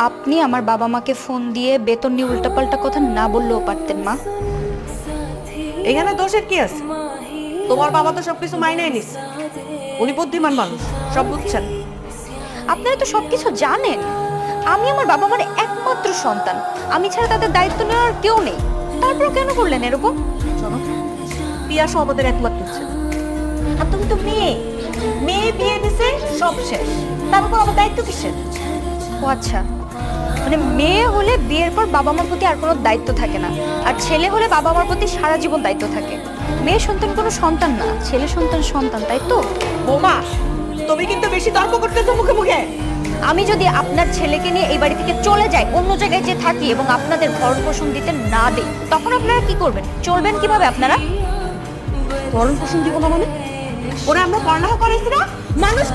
আপনি আমার বাবা মাকে ফোন দিয়ে বেতন নিয়ে উল্টাপাল্টা কথা না বললেও পারতেন মা। এখানে দোষের কি আছে? তোমার বাবা তো সবকিছু মাইনাই নিচ্ছে। উনি বুদ্ধিমান মানুষ, সব বুঝছেন। আপনারা তো সবকিছু জানেন। আমি আমার বাবা মার একমাত্র সন্তান, আমি ছাড়া তাদের দায়িত্ব নেওয়ার কেউ নেই। তারপর কেন করলেন এরকম? শোনো, পিয়া সহ আমাদের একমাত্র ছেলে। আর তুমি তো মেয়ে, মেয়ে বিয়ে দিছে, সব শেষ। তার উপর আমার দায়িত্ব কিসের? ও আচ্ছা, মানে মেয়ে হলে বিয়ের পর বাবা মার প্রতি আর কোনো দায়িত্ব থাকে না, আর ছেলে হলে বাবা মার প্রতি সারা জীবন দায়িত্ব থাকে। মেয়ে সন্তান কোনো সন্তান না, ছেলে সন্তান সন্তান, তাই তো? বোমা, তুমি কিন্তু বেশি তর্ক করতেছো মুখে মুখে। আমি যদি আপনার ছেলেকে নিয়ে এই বাড়ি থেকে চলে যাই, অন্য জায়গায় যে থাকি এবং আপনাদের ভরণ পোষণ দিতে না দেই, তখন আপনারা কি করবেন? চলবেন কিভাবে আপনারা? ভরণ পোষণ দিব না মানে? ওরা আমরা পড়ালেখা করাইছি না, মানুষ